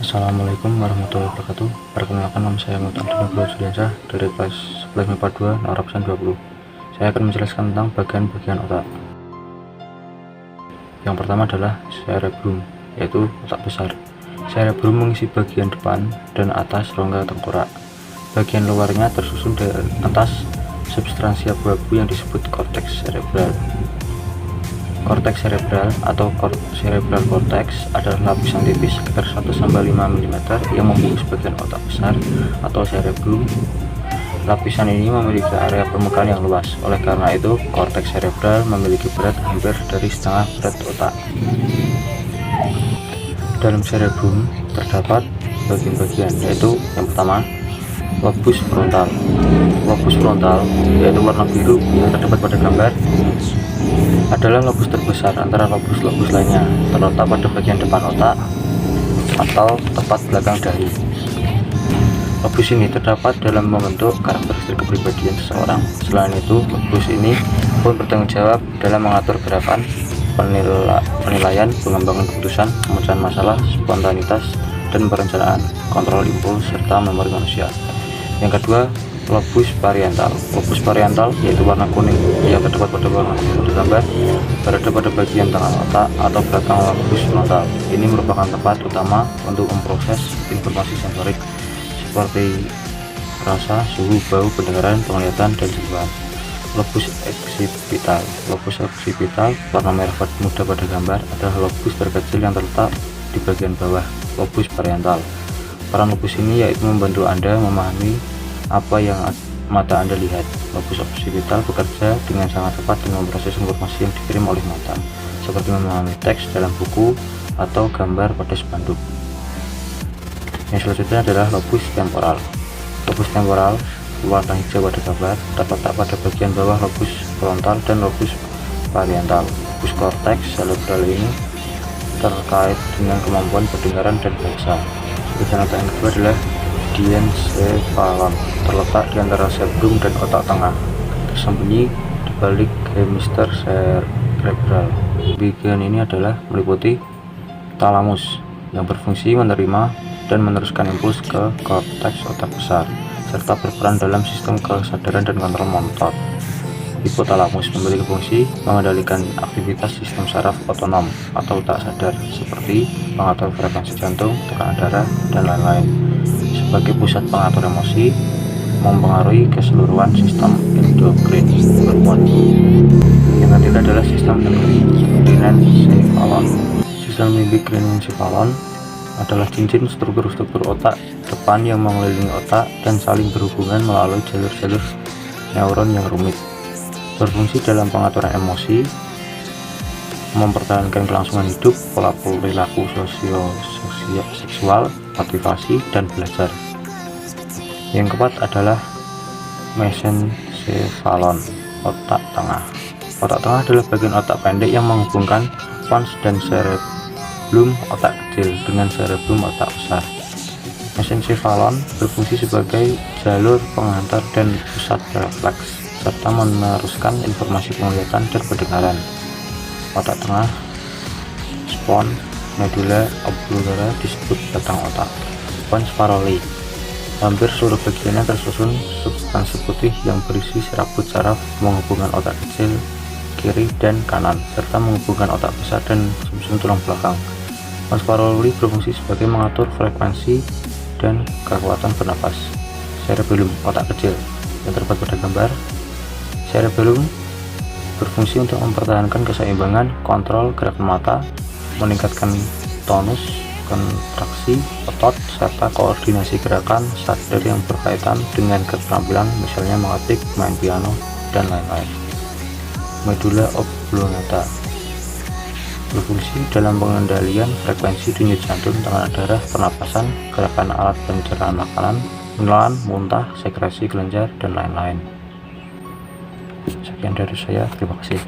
Assalamualaikum warahmatullahi wabarakatuh. Perkenalkan, nama saya Muhammad Abdullah Juliansyah dari kelas 11 MIPA 2 Narapsan 20. Saya akan menjelaskan tentang bagian-bagian otak. Yang pertama adalah cerebrum, yaitu otak besar. Cerebrum mengisi bagian depan dan atas rongga tengkorak. Bagian luarnya tersusun dari atas substansi abu-abu yang disebut korteks cerebral. Korteks cerebral atau cerebral cortex adalah lapisan tipis sekitar 1-5 mm yang membungkus bagian otak besar atau cerebrum. Lapisan ini memiliki area permukaan yang luas. Oleh karena itu, korteks cerebral memiliki berat hampir dari setengah berat otak. Dalam cerebrum terdapat bagian-bagian, yaitu yang pertama, lobus frontal. Lobus frontal, yaitu warna biru yang terdapat pada gambar, adalah lobus terbesar antara lobus-lobus lainnya, terletak pada bagian depan otak atau tepat belakang dahi. Lobus ini terdapat dalam membentuk karakteristik kepribadian seseorang. Selain itu, lobus ini pun bertanggung jawab dalam mengatur gerakan, penilaian, pengembangan keputusan, pemecahan masalah, spontanitas, dan perencanaan, kontrol impuls, serta memori manusia. Yang kedua, lobus parietal. Lobus parietal yaitu warna kuning yang terdapat pada warna kuning pada gambar, berada pada bagian tengah otak atau belakang lobus frontal. Ini merupakan tempat utama untuk memproses informasi sensorik seperti rasa, suhu, bau, pendengaran, penglihatan, dan sentuhan. Lobus occipital. Lobus occipital warna merah muda pada gambar adalah lobus terkecil yang terletak di bagian bawah lobus parietal. Peran lobus ini yaitu membantu Anda memahami apa yang mata Anda lihat. Lobus occipital bekerja dengan sangat cepat dengan memproses informasi yang dikirim oleh mata, seperti memahami teks dalam buku atau gambar pada spanduk. Yang selanjutnya adalah lobus temporal. Lobus temporal warna hijau pada gambar terletak pada bagian bawah lobus frontal dan lobus parietal. Lobus korteks cerebral ini terkait dengan kemampuan pendengaran dan bahasa. Bagian otak yang kedua adalah diencephalon, terletak di antara cerebrum dan otak tengah, tersembunyi di balik hemister cerebral. Bagian ini adalah meliputi talamus yang berfungsi menerima dan meneruskan impuls ke korteks otak besar, serta berperan dalam sistem kesadaran dan kontrol motor. Hipotalamus memiliki fungsi mengendalikan aktivitas sistem saraf otonom atau tak sadar, seperti mengatur frekuensi jantung, tekanan darah, dan lain-lain. Sebagai pusat pengatur emosi, mempengaruhi keseluruhan sistem endokrin hormon. Yang ketiga adalah sistem limbic-krenencephalon. Sistem limbic-krenencephalon adalah cincin struktur-struktur otak depan yang mengelilingi otak dan saling berhubungan melalui jalur-jalur neuron yang rumit. Berfungsi dalam pengaturan emosi, mempertahankan kelangsungan hidup, pola perilaku seksual, motivasi, dan belajar. Yang keempat adalah mesencephalon, otak tengah. Otak tengah adalah bagian otak pendek yang menghubungkan pons dan cerebellum otak kecil dengan cerebellum otak besar. Mesencephalon berfungsi sebagai jalur penghantar dan pusat refleks, serta meneruskan informasi penglihatan dan pendengaran. Otak tengah, spons medulla oblongata, disebut batang otak. Pons paroli, hampir seluruh bagiannya tersusun substansi putih yang berisi serabut saraf menghubungkan otak kecil kiri dan kanan, serta menghubungkan otak besar dan sumsum tulang belakang. Pons paroli berfungsi sebagai mengatur frekuensi dan kekuatan bernapas. Cerebellum, otak kecil yang terdapat pada gambar. Cerebellum berfungsi untuk mempertahankan keseimbangan, kontrol gerakan mata, meningkatkan tonus, kontraksi otot, serta koordinasi gerakan sadar yang berkaitan dengan keterampilan, misalnya mengetik, main piano, dan lain-lain. Medulla oblongata berfungsi dalam pengendalian frekuensi denyut jantung, tekanan darah, pernapasan, gerakan alat pencernaan makanan, menelan, muntah, sekresi kelenjar, dan lain-lain. Sekian dari saya, terima kasih.